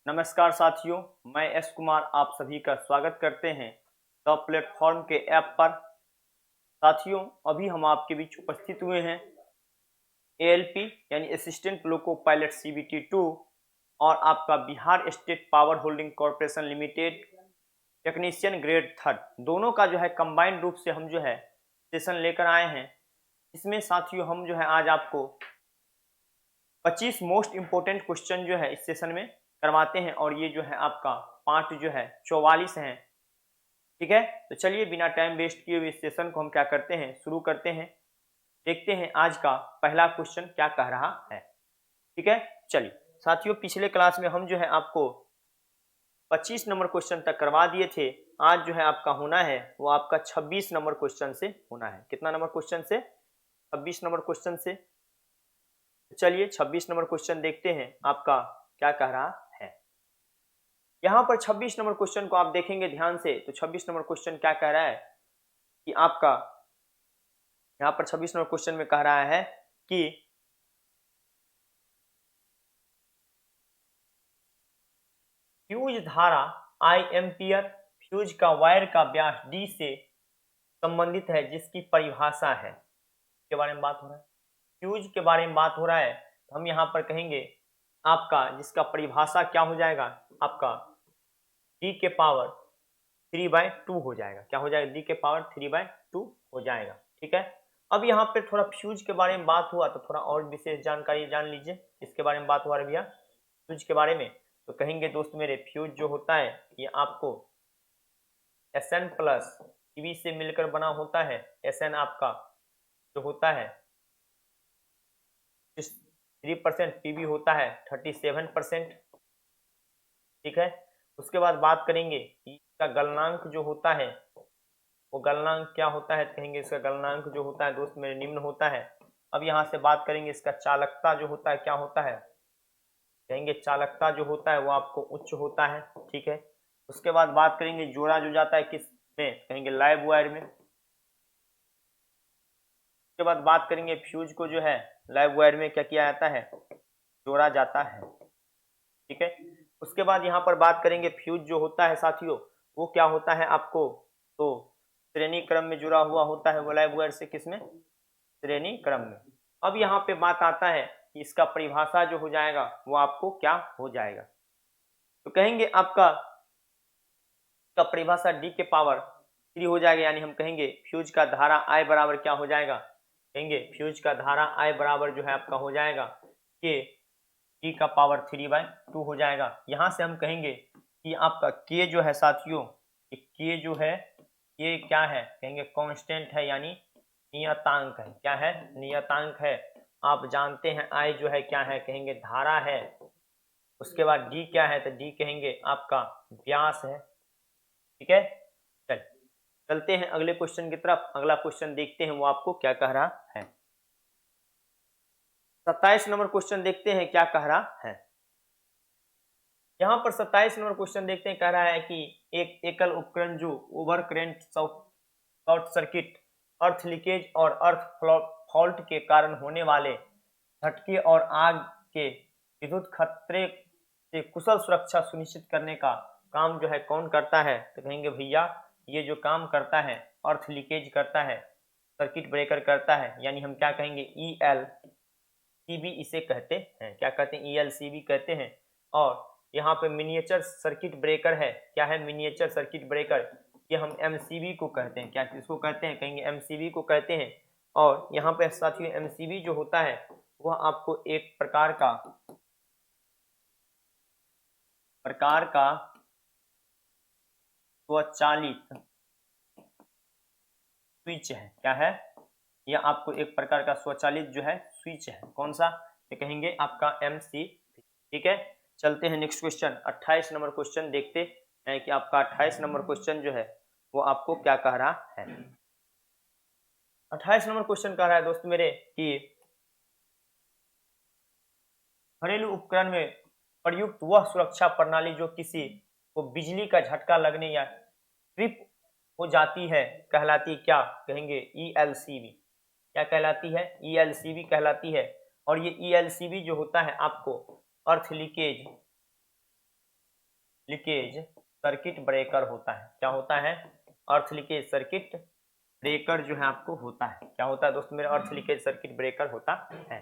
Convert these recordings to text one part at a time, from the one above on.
नमस्कार साथियों, मैं एस कुमार आप सभी का स्वागत करते हैं द प्लेटफॉर्म के ऐप पर। साथियों, अभी हम आपके बीच उपस्थित हुए हैं एएलपी यानी असिस्टेंट लोको पायलट सीबीटी 2 और आपका Bihar state power holding corporation limited technician grade third दोनों का जो है कंबाइंड रूप से हम जो है सेशन लेकर आए हैं। इसमें साथियों हम जो है आज आपको 25 मोस्ट इंपोर्टेंट क्वेश्चन जो है इस सेशन में करवाते हैं और ये जो है आपका पार्ट जो है 44 है। ठीक है, तो चलिए बिना टाइम वेस्ट किए हुए इस सेशन को हम क्या करते हैं, शुरू करते हैं। देखते हैं आज का पहला क्वेश्चन क्या कह रहा है। ठीक है, चलिए साथियों, पिछले क्लास में हम जो है आपको 25 नंबर क्वेश्चन तक करवा दिए थे। आज जो है आपका होना है वो आपका 26 नंबर क्वेश्चन से होना है। कितना नंबर क्वेश्चन से? 26 नंबर क्वेश्चन से। चलिए 26 नंबर क्वेश्चन देखते हैं आपका क्या कह रहा है। यहाँ पर 26 नंबर क्वेश्चन को आप देखेंगे ध्यान से, तो 26 नंबर क्वेश्चन क्या कह रहा है कि आपका यहाँ पर 26 नंबर क्वेश्चन में कह रहा है कि फ्यूज धारा I एम्पियर फ्यूज का वायर का व्यास D से संबंधित है जिसकी परिभाषा है, के बारे में बात हो रहा है। फ्यूज के बारे में बात हो रहा है, तो हम यहाँ पर कहेंगे आपका जिसका परिभाषा क्या हो जाएगा, आपका D के पावर 3/2 हो जाएगा। क्या हो जाएगा? D के पावर 3/2 हो जाएगा। ठीक है, अब यहाँ पे थोड़ा फ्यूज के बारे में बात हुआ तो थोड़ा और विशेष जानकारी जान लीजिए। इसके बारे में बात हुआ भैया फ्यूज के बारे में, तो कहेंगे दोस्त मेरे फ्यूज जो होता है ये आपको Sn प्लस Pb से मिलकर बना होता है। Sn आपका जो होता है 3%, Pb होता है 37%। ठीक है, उसके बाद बात करेंगे इसका गलनांक जो होता है वो गलनांक क्या होता है, तो कहेंगे इसका गलनांक जो होता है दोस्त मेरे निम्न होता है। अब यहाँ से बात करेंगे इसका चालकता जो होता है क्या होता है, कहेंगे चालकता जो होता है वो आपको उच्च होता है। ठीक है, उसके बाद बात करेंगे जोड़ा जो जाता है किस में, कहेंगे लाइव वायर में। उसके बाद बात करेंगे फ्यूज को जो है लाइव वायर में क्या किया जाता है, जोड़ा जाता है। ठीक है, उसके बाद यहाँ पर बात करेंगे फ्यूज जो होता है साथियों वो क्या होता है आपको, तो श्रेणी क्रम में जुड़ा हुआ होता है वो लाइव वायर से, किसमें? श्रेणी क्रम में। अब यहाँ पे बात आता है कि इसका परिभाषा जो हो जाएगा वो आपको क्या हो जाएगा, तो कहेंगे आपका का परिभाषा D के पावर 3 हो जाएगा। यानी हम कहेंगे फ्यूज का धारा I बराबर क्या हो जाएगा, कहेंगे फ्यूज का धारा I बराबर जो है आपका हो जाएगा K D का पावर 3/2 हो जाएगा। यहाँ से हम कहेंगे कि आपका K जो है साथियों, K जो है ये क्या है, कहेंगे कांस्टेंट है यानी नियतांक है। क्या है? नियतांक है। आप जानते हैं I जो है क्या है, कहेंगे धारा है। उसके बाद D क्या है, तो D कहेंगे आपका व्यास है। ठीक है, चल चलते हैं अगले क्वेश्चन की तरफ। अगला क्वेश्चन देखते हैं वो आपको क्या कह रहा है। 27 नंबर क्वेश्चन देखते हैं क्या कह रहा है। यहाँ पर 27 नंबर क्वेश्चन देखते हैं, कह रहा है कि एक एकल उपकरण जो ओवर करंट शॉर्ट सर्किट अर्थ लीकेज और अर्थ फॉल्ट के कारण होने वाले झटके और आग के विद्युत खतरे से कुशल सुरक्षा सुनिश्चित करने का काम जो है कौन करता है, तो कहेंगे भैया ये जो काम करता है अर्थ लीकेज करता है, सर्किट ब्रेकर करता है, यानी हम क्या कहेंगे ELCB इसे कहते हैं। क्या कहते हैं? ELCB कहते हैं। और यहाँ पे मिनिएचर सर्किट ब्रेकर है। क्या है? मिनिएचर सर्किट ब्रेकर, ये हम MCB को कहते हैं। क्या किसको कहते हैं? कहेंगे MCB को कहते हैं। और यहाँ पे साथियों MCB जो होता है वह आपको एक प्रकार का स्वचालित स्विच है। क्या है? यह आपको एक प्रकार का स्वचालित जो है स्विच है। कौन सा? ये कहेंगे आपका MCB। ठीक है, चलते हैं नेक्स्ट क्वेश्चन 28 नंबर क्वेश्चन देखते हैं कि आपका 28 नंबर क्वेश्चन जो है वो आपको क्या कह रहा है। 28 नंबर क्वेश्चन कह रहा है दोस्त मेरे कि घरेलू उपकरण में प्रयुक्त वह सुरक्षा प्रणाली जो किसी को बिजली का झटका लगने या ट्रिप हो जाती है कहलाती क्या, कहेंगे ELCB। क्या कहलाती है? ELCB कहलाती है। और ये ELCB जो होता है आपको अर्थ लीकेज लीकेज सर्किट ब्रेकर होता है। क्या होता है? अर्थ लीकेज सर्किट ब्रेकर जो है आपको होता है। क्या होता है दोस्तों मेरे? अर्थ लीकेज सर्किट ब्रेकर होता है।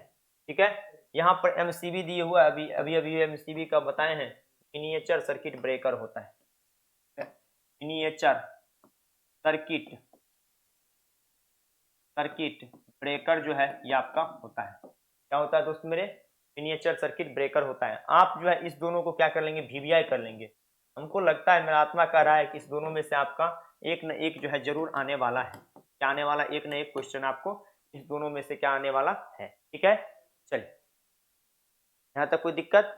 ठीक है, यहाँ पर एमसीबी दिए हुआ है, अभी एमसीबी का बताए हैं, मिनिएचर सर्किट ब्रेकर होता है। मिनिएचर सर्किट ब्रेकर जो है ये आपका होता है। क्या होता है दोस्त मेरे? मिनिएचर सर्किट ब्रेकर होता है। आप जो है इस दोनों को क्या कर लेंगे? वीवीआई कर लेंगे। हमको लगता है, मेरा आत्मा कह रहा है कि इस दोनों में से आपका एक न एक जो है जरूर आने वाला है। क्या आने वाला? एक न एक क्वेश्चन आपको इस दोनों में से क्या आने वाला है। ठीक है, चलिए यहाँ तक कोई दिक्कत?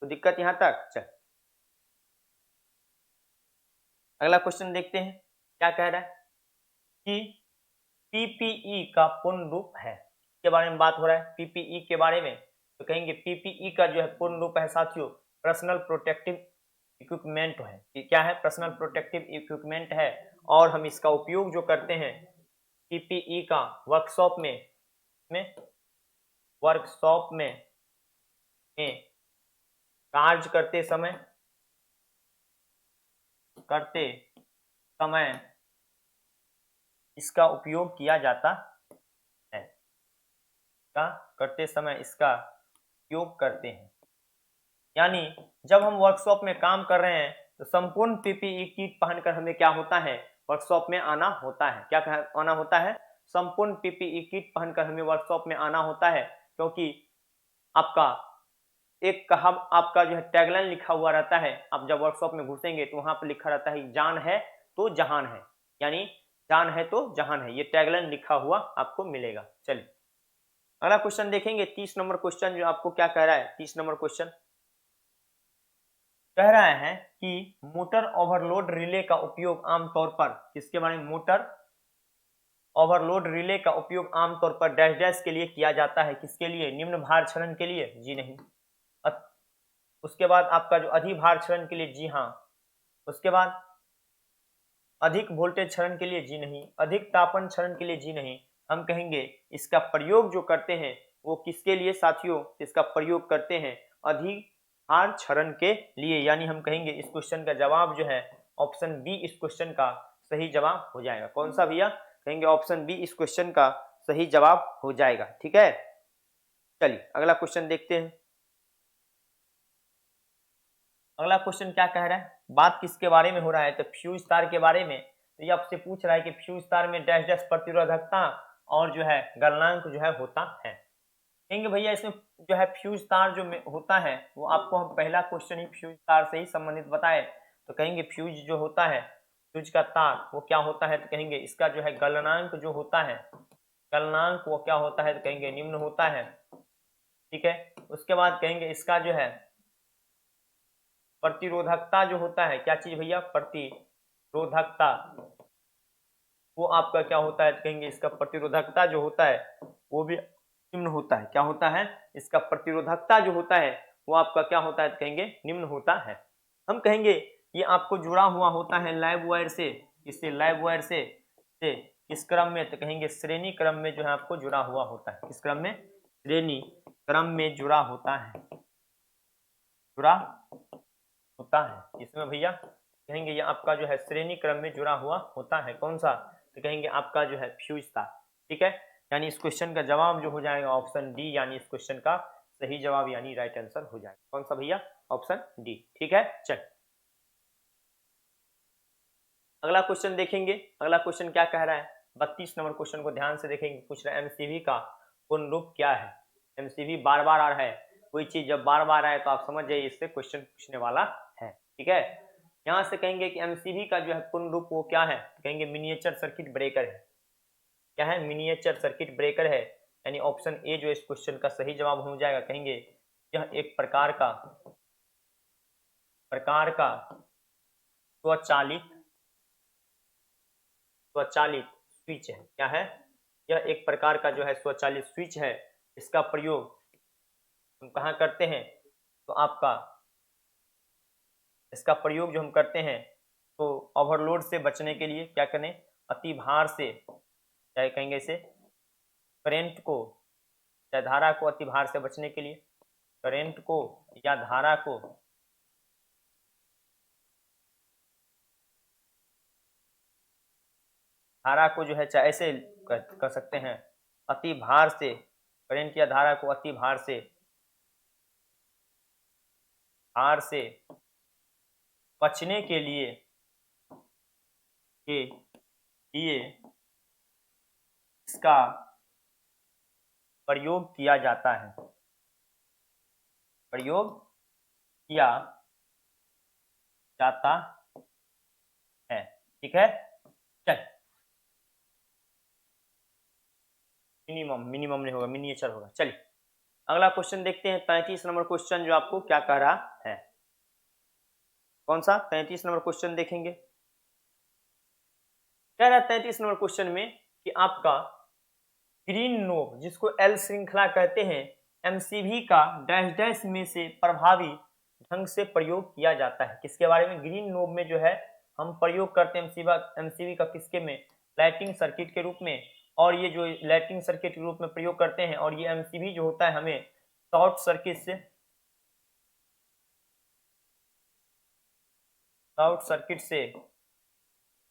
तो दिक्कत यहाँ तक? चल अगला क्वेश्चन देखते हैं क्या कह रहा है कि पीपीई का पूर्ण रूप है, के बारे में बात हो रहा है। पीपीई के बारे में तो कहेंगे पीपीई का जो है पूर्ण रूप है साथियों पर्सनल प्रोटेक्टिव इक्विपमेंट है। ये क्या है? पर्सनल प्रोटेक्टिव इक्विपमेंट है। और हम इसका उपयोग जो करते हैं पीपीई का वर्कशॉप में कार्य करते समय इसका उपयोग किया जाता है। करते समय इसका उपयोग करते हैं। यानी जब हम वर्कशॉप में काम कर रहे हैं तो संपूर्ण पीपीई किट पहनकर हमें क्या होता है? वर्कशॉप में आना होता है। क्या आना होता है? संपूर्ण पीपीई किट पहनकर हमें वर्कशॉप में आना होता है, क्योंकि आपका एक आपका जो है टैगलाइन लिखा हुआ रहता है। आप जब वर्कशॉप में घुसेंगे तो वहां पर लिखा रहता है जान है तो जहान है, यानी जान है तो जहान है, ये टैगलाइन लिखा हुआ आपको मिलेगा। चलिए अगला क्वेश्चन देखेंगे। 30 नंबर क्वेश्चन जो आपको क्या कह रहा है? 30 नंबर क्वेश्चन कह रहा है कि मोटर ओवरलोड रिले का उपयोग आमतौर पर किसके बारे में? मोटर ओवरलोड रिले का उपयोग आमतौर पर डैश डैश के लिए किया जाता है। किसके लिए? निम्न भार क्षरण के लिए? जी नहीं। उसके बाद आपका जो अधिभार क्षरण के लिए? जी हाँ। उसके बाद अधिक वोल्टेज क्षरण के लिए? जी नहीं। अधिक तापन क्षरण के लिए? जी नहीं। हम कहेंगे इसका प्रयोग जो करते हैं वो किसके लिए साथियों? इसका प्रयोग करते हैं अधिभार क्षरण के लिए। यानी हम कहेंगे इस क्वेश्चन का जवाब जो है ऑप्शन बी इस क्वेश्चन का सही जवाब हो जाएगा। कौन सा भैया? कहेंगे ऑप्शन बी इस क्वेश्चन का सही जवाब हो जाएगा। ठीक है, चलिए अगला क्वेश्चन देखते हैं। अगला क्वेश्चन क्या कह रहा है? बात किसके बारे में हो रहा है? तो फ्यूज तार के बारे में। तो ये आपसे पूछ रहा है कि फ्यूज तार में डैश डैश प्रतिरोधकता और जो है गलनांक जो है होता है। कहेंगे भैया इसमें जो है फ्यूज तार जो होता है वो आपको हम पहला क्वेश्चन ही फ्यूज तार से ही संबंधित बताए। तो कहेंगे फ्यूज जो होता है, फ्यूज का तार वो क्या होता है? तो कहेंगे इसका जो है गलनांक जो होता है, गलनांक वो क्या होता है? तो कहेंगे निम्न होता है। ठीक है, उसके बाद कहेंगे इसका जो है प्रतिरोधकता जो होता है, क्या चीज भैया? प्रतिरोधकता वो आपका क्या होता है? कहेंगे इसका प्रतिरोधकता जो होता है वो भी निम्न होता है। क्या होता है? इसका प्रतिरोधकता जो होता है वो आपका क्या होता है? कहेंगे निम्न होता है। हम कहेंगे ये आपको जुड़ा हुआ होता है लाइव वायर से। इससे लाइव वायर से किस क्रम में? तो कहेंगे श्रेणी क्रम में जो है आपको जुड़ा हुआ होता है। किस क्रम में? श्रेणी क्रम में जुड़ा होता है, जुड़ा होता है। इसमें भैया कहेंगे ये आपका जो है श्रेणी क्रम में जुड़ा हुआ होता है। कौन सा? तो कहेंगे आपका जो है फ्यूज तार। ठीक है, यानी इस क्वेश्चन का जवाब जो हो जाएगा ऑप्शन डी, यानी इस क्वेश्चन का सही जवाब यानी राइट आंसर हो जाएगा। कौन सा भैया? Option D. ठीक है, चल अगला क्वेश्चन देखेंगे। अगला क्वेश्चन क्या कह रहा है? 32 नंबर क्वेश्चन को ध्यान से देखेंगे। पूछ रहा है एमसीवी का पूर्ण रूप क्या है? एमसीवी बार बार आ रहा है, कोई चीज जब बार बार आए तो आप समझ जाइए इससे क्वेश्चन पूछने वाला है। ठीक है, यहाँ से कहेंगे कि एमसीवी का जो है पूर्ण रूप वो क्या है? कहेंगे मिनिएचर सर्किट ब्रेकर है। क्या है? मिनिएचर सर्किट ब्रेकर है। यानी ऑप्शन ए जो इस क्वेश्चन का सही जवाब हो जाएगा। कहेंगे यह एक प्रकार का स्वचालित स्वचालित स्विच है। क्या है? यह एक प्रकार का जो है स्वचालित स्विच है। इसका प्रयोग हम कहाँ करते हैं? तो आपका इसका प्रयोग जो हम करते हैं तो ओवरलोड से बचने के लिए क्या करें? अति भार से, क्या कहेंगे इसे? करंट को या धारा को अति भार से बचने के लिए, करंट को या धारा को धारा को जो है चाहे ऐसे कर सकते हैं, अति भार से, करंट या धारा को अति भार से बचने के लिए इसका प्रयोग किया जाता है, प्रयोग किया जाता है। ठीक है, चल मिनिमम नहीं होगा, मिनिएचर होगा। चलिए अगला क्वेश्चन देखते हैं, 33 नंबर क्वेश्चन जो आपको क्या कह रहा है। कौन सा 33 नंबर क्वेश्चन देखेंगे। कह रहा है 33 नंबर क्वेश्चन में कि आपका ग्रीन नोब, जिसको एल श्रृंखला कहते हैं, एमसीवी का डैश डैश में से प्रभावी ढंग से प्रयोग किया जाता है। किसके बारे में, ग्रीन नोब में जो है हम प्रयोग करते हैं एमसीवी का किसके में, लाइटिंग सर्किट के रूप में। और ये जो लाइटिंग सर्किट के रूप में प्रयोग करते हैं, और ये एमसीवी जो होता है हमें शॉर्ट सर्किट से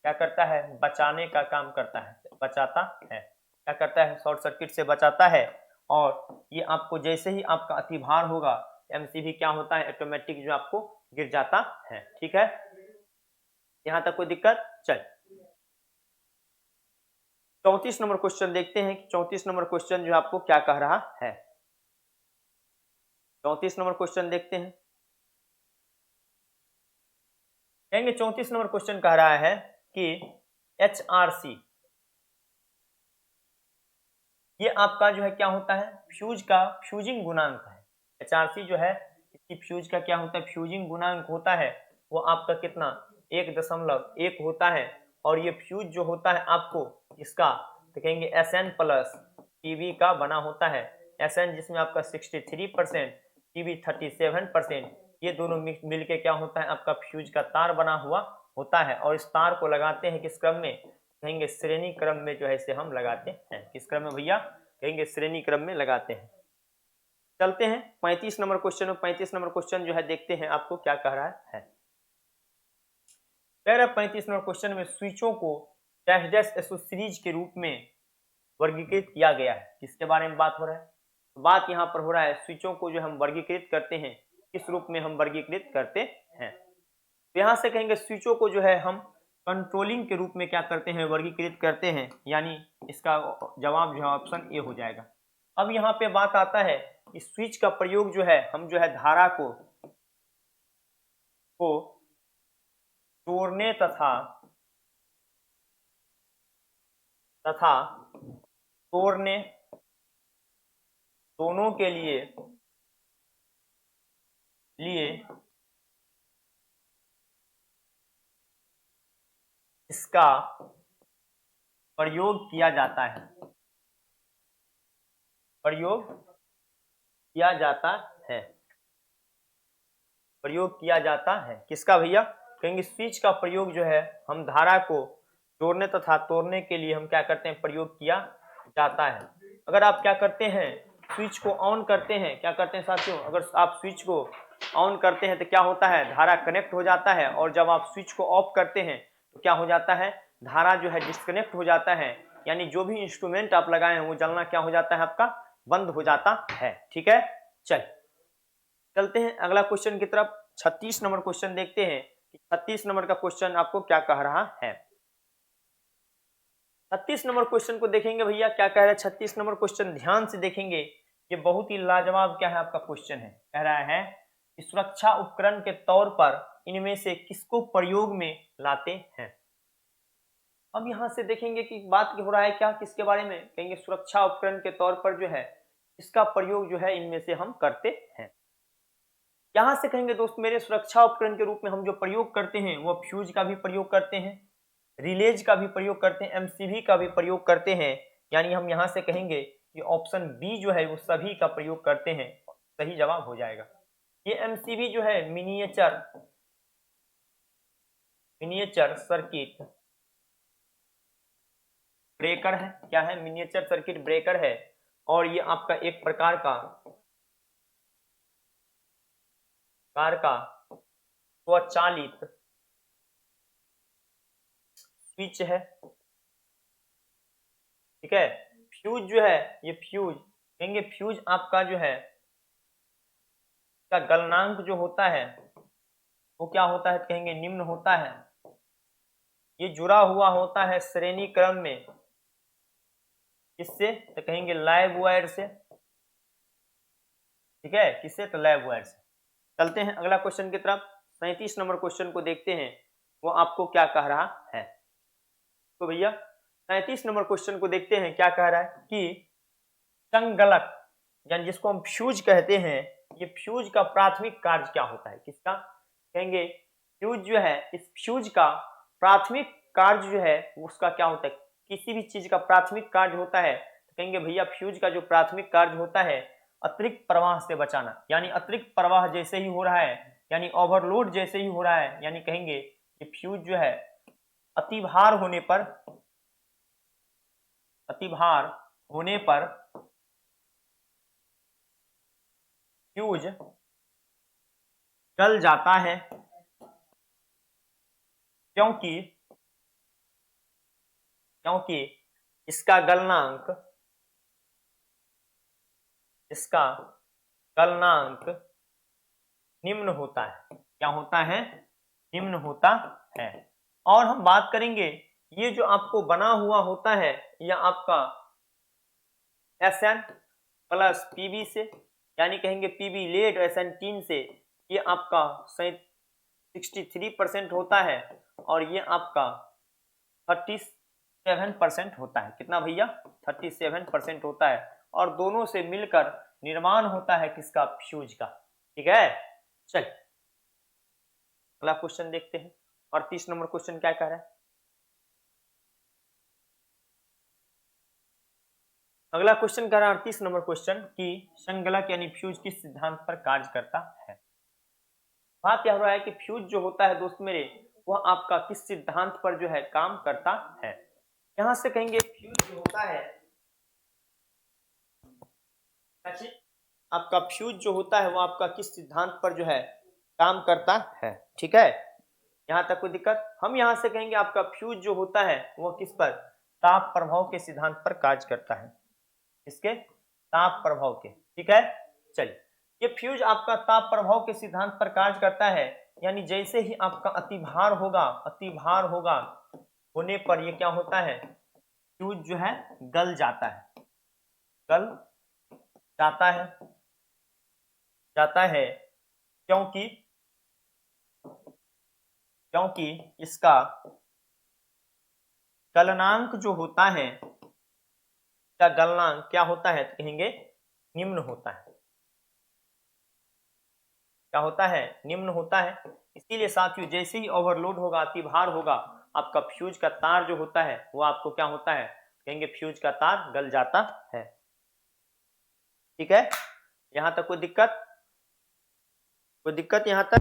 क्या करता है, बचाने का काम करता है, बचाता है। क्या करता है, शॉर्ट सर्किट से बचाता है। और ये आपको जैसे ही आपका अतिभार होगा, एमसीवी क्या होता है, ऑटोमेटिक जो आपको गिर जाता है। ठीक है, यहां तक कोई दिक्कत। चल 34 नंबर क्वेश्चन देखते हैं कि 34 नंबर क्वेश्चन जो आपको क्या कह रहा है। 34 नंबर क्वेश्चन देखते हैं, कहेंगे 34 नंबर क्वेश्चन कह रहा है कि HRC, ये आपका जो है क्या होता है, फ्यूज का फ्यूजिंग गुणांक है। HRC जो है इसकी फ्यूज का क्या होता है, फ्यूजिंग गुणांक होता है वो आपका कितना, 1.1 होता है। और ये फ्यूज जो होता है आपको इसका तो कहेंगे SN प्लस PV का बना होता है। SN जिसमें आपका 63%, PV 37%, ये दोनों मिलके क्या होता है, आपका फ्यूज का तार बना हुआ होता है। और इस तार को लगाते हैं किस क्रम में, कहेंगे श्रेणी क्रम में जो है इसे हम लगाते हैं। किस क्रम में भैया, कहेंगे श्रेणी क्रम में लगाते हैं। चलते हैं 35 नंबर क्वेश्चन में। 35 नंबर क्वेश्चन जो है देखते हैं आपको क्या कह रहा है। कह रहा है 35 नंबर क्वेश्चन में स्विचों को डैश डैश एसोसीरीज के रूप में वर्गीकृत किया गया है। किसके बारे में बात हो रहा है, बात यहाँ पर हो रहा है स्विचों को जो हम वर्गीकृत करते हैं, किस रूप में हम वर्गीकृत करते हैं। तो यहाँ से कहेंगे स्विचों को जो है हम कंट्रोलिंग के रूप में क्या करते हैं, वर्गीकृत करते हैं। यानी इसका जवाब जो है ऑप्शन ए हो जाएगा। अब यहाँ पे बात आता है कि स्विच का प्रयोग जो है हम जो है धारा को जोड़ने तथा तोड़ने दोनों के लिए इसका प्रयोग किया जाता है, प्रयोग किया जाता है, प्रयोग किया जाता है। किसका भैया, कहेंगे स्विच का प्रयोग जो है हम धारा को जोड़ने तथा तोड़ने के लिए हम क्या करते हैं, प्रयोग किया जाता है। अगर आप क्या करते हैं, स्विच को ऑन करते हैं, क्या करते हैं साथियों, अगर आप स्विच को ऑन करते हैं तो क्या होता है, धारा कनेक्ट हो जाता है। और जब आप स्विच को ऑफ करते हैं तो क्या हो जाता है, धारा जो है डिस्कनेक्ट हो जाता है। यानी जो भी इंस्ट्रूमेंट आप लगाए हैं वो जलना क्या हो जाता है, आपका बंद हो जाता है। ठीक है, चलते हैं अगला क्वेश्चन की तरफ। 36 नंबर क्वेश्चन देखते हैं कि 36 नंबर का क्वेश्चन आपको क्या कह रहा है। 36 नंबर क्वेश्चन को देखेंगे भैया क्या कह रहा है। 36 नंबर क्वेश्चन ध्यान से देखेंगे, ये बहुत ही लाजवाब क्या है आपका क्वेश्चन है। कह रहा है कि सुरक्षा उपकरण के तौर पर इनमें से किसको प्रयोग में लाते हैं। अब यहां से देखेंगे कि बात हो रहा है क्या, किसके बारे में, कहेंगे सुरक्षा उपकरण के तौर पर जो है इसका प्रयोग जो है इनमें से हम करते हैं। यहां से कहेंगे दोस्त मेरे, सुरक्षा उपकरण के रूप में हम जो प्रयोग करते हैं वो फ्यूज का भी प्रयोग करते हैं, रिलेज का भी प्रयोग करते हैं, एमसीवी का भी प्रयोग करते हैं। यानी हम यहां से कहेंगे कि ऑप्शन बी जो है वो सभी का प्रयोग करते हैं, सही जवाब हो जाएगा। ये एमसीवी जो है मिनिएचर सर्किट ब्रेकर है। क्या है, मिनिएचर सर्किट ब्रेकर है। और ये आपका एक प्रकार का स्वचालित स्विच है। ठीक है। फ्यूज जो है, ये फ्यूज कहेंगे, फ्यूज आपका जो है का गलनांक जो होता है वो क्या होता है, कहेंगे निम्न होता है। ये जुड़ा हुआ होता है श्रेणी क्रम में, किससे, तो कहेंगे लाइव वायर से। ठीक है, किससे, तो लाइव वायर से। चलते हैं अगला क्वेश्चन की तरफ। 37 नंबर क्वेश्चन को देखते हैं, वो आपको क्या कह रहा है। तो भैया 37 नंबर क्वेश्चन को देखते हैं, क्या कह रहा है कि संगलक, यानी जिसको हम फ्यूज कहते हैं, ये फ्यूज का प्राथमिक कार्य क्या होता है, किसका, कहेंगे फ्यूज जो है, इस फ्यूज का प्राथमिक कार्य जो है उसका क्या होता है, किसी भी चीज का प्राथमिक कार्य होता है तो कहेंगे भैया फ्यूज का जो प्राथमिक कार्य होता है अतिरिक्त प्रवाह से बचाना। यानी अतिरिक्त प्रवाह जैसे ही हो रहा है, यानी ओवरलोड जैसे ही हो रहा है, यानी कहेंगे ये फ्यूज जो है अतिभार होने पर, अतिभार होने पर फ्यूज जल जाता है, क्योंकि क्योंकि इसका गलनांक, इसका गलनांक निम्न होता है। क्या होता है, निम्न होता है। और हम बात करेंगे, ये जो आपको बना हुआ होता है यह आपका Sn प्लस Pb से, यानी कहेंगे Pb लेड SN3 से, ये आपका 63% होता है और ये आपका 37% होता है। कितना भैया, 37% होता है। और दोनों से मिलकर निर्माण होता है किसका, फ्यूज का। ठीक है, चल अगला क्वेश्चन देखते हैं। और 30 नंबर क्वेश्चन क्या कह रहा है, अगला क्वेश्चन कह रहा है 38 नंबर क्वेश्चन कि संगलक यानी फ्यूज किस सिद्धांत पर कार्य करता है। बात क्या हो रहा है कि फ्यूज जो होता है दोस्त मेरे, वह आपका किस सिद्धांत पर जो है काम करता है। यहां से कहेंगे फ्यूज जो होता है, आपका फ्यूज जो होता है वो आपका किस सिद्धांत पर जो है काम करता है। ठीक है, यहां तक कोई दिक्कत। हम यहां से कहेंगे आपका फ्यूज जो होता है वो किस पर, ताप प्रभाव के सिद्धांत पर कार्य करता है। इसके ताप प्रभाव के, ठीक है। चलिए, ये फ्यूज आपका ताप प्रभाव के सिद्धांत पर कार्य करता है, यानी जैसे ही आपका अतिभार होगा, अतिभार होगा होने पर ये क्या होता है, फ्यूज जो है गल जाता है, गल जाता है, जाता है, क्योंकि क्योंकि इसका गलनांक जो होता है, का गलनांक क्या होता है, तो कहेंगे निम्न होता है। क्या होता है, निम्न होता है। इसीलिए साथियों जैसे ही ओवरलोड होगा, अतिभार होगा, आपका फ्यूज का तार जो होता है वो आपको क्या होता है, कहेंगे फ्यूज का तार गल जाता है। ठीक है, यहां तक कोई दिक्कत, कोई दिक्कत यहां तक।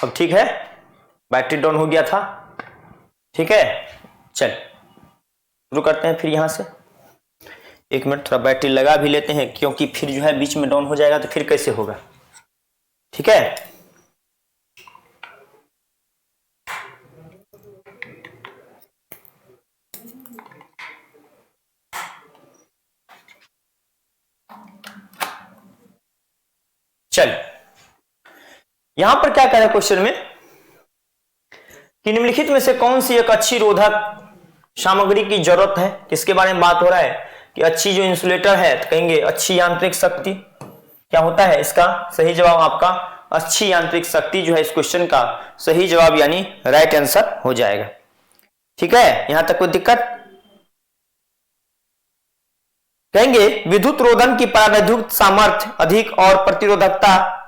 अब ठीक है, बैटरी डाउन हो गया था। ठीक है, चल शुरू करते हैं फिर यहां से। 1 मिनट थोड़ा बैटरी लगा भी लेते हैं, क्योंकि फिर जो है बीच में डाउन हो जाएगा तो फिर कैसे होगा। ठीक है, चल यहां पर क्या कह रहा है क्वेश्चन में कि निम्नलिखित में से कौन सी एक अच्छी रोधक सामग्री की जरूरत है। किसके बारे में बात हो रहा है कि अच्छी जो इंसुलेटर है, तो कहेंगे अच्छी यांत्रिक शक्ति। क्या होता है इसका सही जवाब आपका अच्छी यांत्रिक शक्ति जो है इस क्वेश्चन का सही जवाब यानी राइट आंसर हो जाएगा। ठीक है, यहां तक कोई दिक्कत। कहेंगे विद्युत रोधन की परावैद्युत सामर्थ्य अधिक और प्रतिरोधकता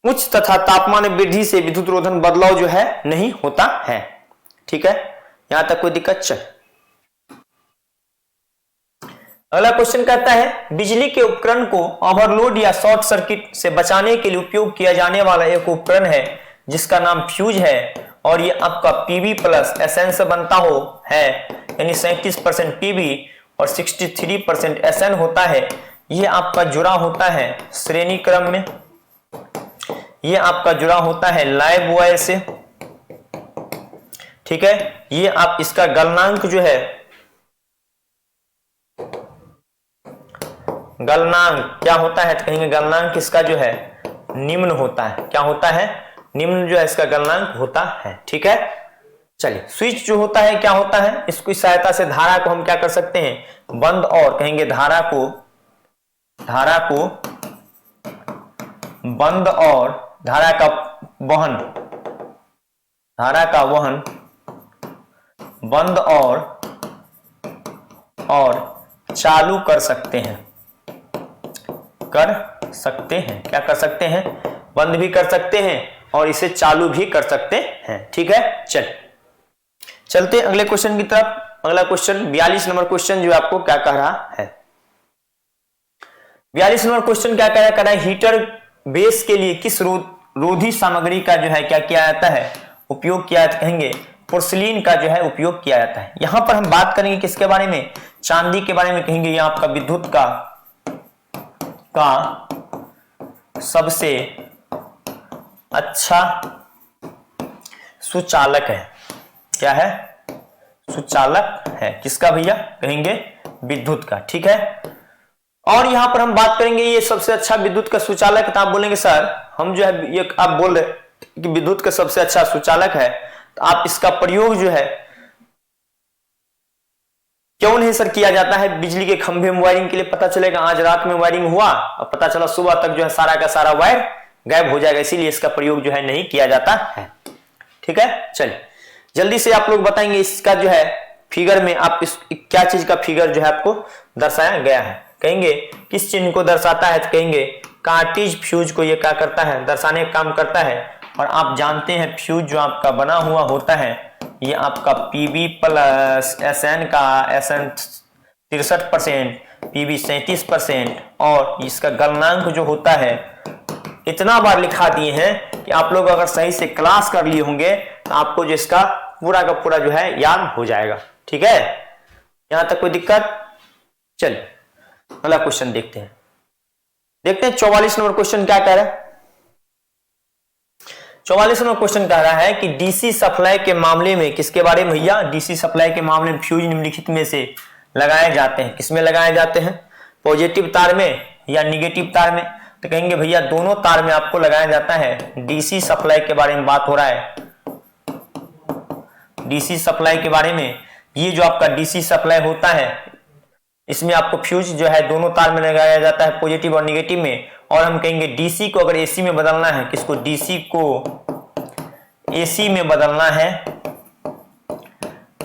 उच्च तथा तापमान वृद्धि से विद्युत रोधन बदलाव जो है नहीं होता है। ठीक है, यहां तक कोई दिक्कत। चल अगला क्वेश्चन कहता है बिजली के उपकरण को ओवरलोड या शॉर्ट सर्किट से बचाने के लिए उपयोग किया जाने वाला एक उपकरण है जिसका नाम फ्यूज है, और ये आपका पीबी प्लस एसएन से बनता हो है, यानी 37% पीबी और 63% एसएन होता है। ये आपका जुड़ा होता है श्रेणी क्रम में, ये आपका जुड़ा होता है लाइव वायर से। ठीक है, ये आप इसका गलनांक जो है, गलनांक क्या होता है तो कहेंगे गलनांक इसका जो है निम्न होता है। क्या होता है, निम्न जो है इसका गलनांक होता है। ठीक है, चलिए स्विच जो होता है क्या होता है, इसकी सहायता से धारा को हम क्या कर सकते हैं बंद, और कहेंगे धारा को बंद और धारा का वहन बंद और चालू कर सकते हैं। क्या कर सकते हैं, बंद भी कर सकते हैं और इसे चालू भी कर सकते हैं। ठीक है, चलते अगले क्वेश्चन की तरफ। अगला क्वेश्चन 42 नंबर क्वेश्चन जो आपको क्या कह रहा है। 42 नंबर क्वेश्चन क्या कह रहा है, हीटर बेस के लिए किस रोधी सामग्री का जो है क्या किया जाता है उपयोग किया जाता है, कहेंगे पोर्सिलीन का जो है उपयोग किया जाता है। यहां पर हम बात करेंगे किसके बारे में, चांदी के बारे में। कहेंगे ये आपका विद्युत का सबसे अच्छा सुचालक है। क्या है, सुचालक है किसका भैया, कहेंगे विद्युत का। ठीक है, और यहां पर हम बात करेंगे ये सबसे अच्छा विद्युत का सुचालक, तो आप बोलेंगे सर हम जो है ये आप बोल रहे कि विद्युत का सबसे अच्छा सुचालक है, तो आप इसका प्रयोग जो है क्यों नहीं सर किया जाता है बिजली के खंभे में वायरिंग के लिए। पता चलेगा आज रात में वायरिंग हुआ और पता चला सुबह तक जो है सारा का सारा वायर गायब हो जाएगा, इसीलिए इसका प्रयोग जो है नहीं किया जाता है। ठीक है, चलिए जल्दी से आप लोग बताएंगे इसका जो है फिगर में आप इस क्या चीज का फिगर जो है आपको दर्शाया गया है। कहेंगे किस चिन्ह को दर्शाता है, तो कहेंगे कार्टिज फ्यूज को ये क्या करता है दर्शाने का काम करता है। और आप जानते हैं फ्यूज जो आपका बना हुआ होता है ये आपका पीबी प्लस एसएन का एसएन 63%, पीबी 37% और इसका गलनांक जो होता है इतना बार लिखा दिए हैं कि आप लोग अगर सही से क्लास कर लिए होंगे तो आपको जो इसका पूरा का पूरा जो है याद हो जाएगा। ठीक है, यहां तक कोई दिक्कत। चलिए अगला क्वेश्चन देखते हैं 44 नंबर क्वेश्चन क्या कह रहा है। 44 नंबर क्वेश्चन कह रहा है कि डीसी सप्लाई के मामले में किसके बारे में भैया, डीसी सप्लाई के मामले में फ्यूज निम्नलिखित में से लगाए जाते हैं, किसमें लगाए जाते हैं, पॉजिटिव तार में या निगेटिव तार में। तो कहेंगे भैया दोनों तार में आपको लगाया जाता है। डीसी सप्लाई के बारे में बात हो रहा है, डीसी सप्लाई के बारे में। ये जो आपका डीसी सप्लाई होता है इसमें आपको फ्यूज जो है दोनों तार में लगाया जाता है, पॉजिटिव और निगेटिव में। और हम कहेंगे डीसी को अगर एसी में बदलना है, किसको, डीसी को एसी में बदलना है,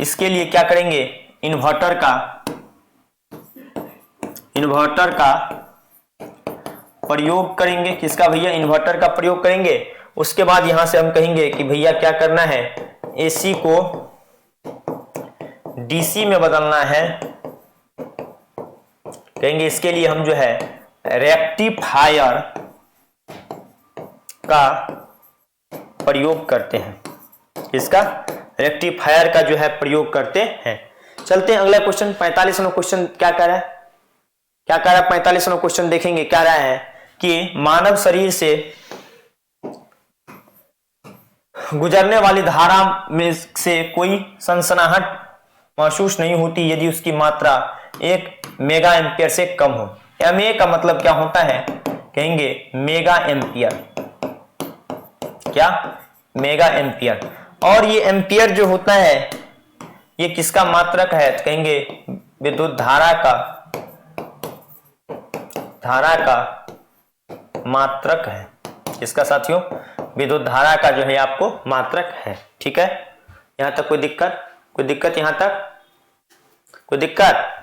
इसके लिए क्या करेंगे इन्वर्टर का प्रयोग करेंगे। किसका भैया, इन्वर्टर का प्रयोग करेंगे। उसके बाद यहां से हम कहेंगे कि भैया क्या करना है, एसी को डीसी में बदलना है। कहेंगे इसके लिए हम जो है रेक्टिफायर का प्रयोग करते हैं, इसका रेक्टिफायर का जो है प्रयोग करते हैं। चलते हैं अगला क्वेश्चन 45वां क्वेश्चन क्या कह रहा है, 45वां क्वेश्चन देखेंगे। क्या रहा है कि मानव शरीर से गुजरने वाली धारा में से कोई सनसनाहट महसूस नहीं होती यदि उसकी मात्रा 1 मेगा एम्पियर से कम हो। एमए का मतलब क्या होता है, कहेंगे मेगा एम्पियर, क्या मेगा एम्पियर। और ये एम्पियर जो होता है ये किसका मात्रक है, तो कहेंगे विद्युत धारा का मात्रक है। इसका साथियों विद्युत धारा का जो है आपको मात्रक है। ठीक है, यहां तक कोई दिक्कत, यहां तक कोई दिक्कत।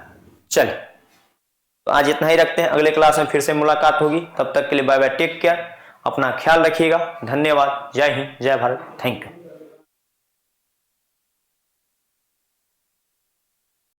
चल तो आज इतना ही रखते हैं, अगले क्लास में फिर से मुलाकात होगी। तब तक के लिए बाय बाय, टेक केयर, अपना ख्याल रखिएगा। धन्यवाद, जय हिंद, जय भारत, थैंक यू।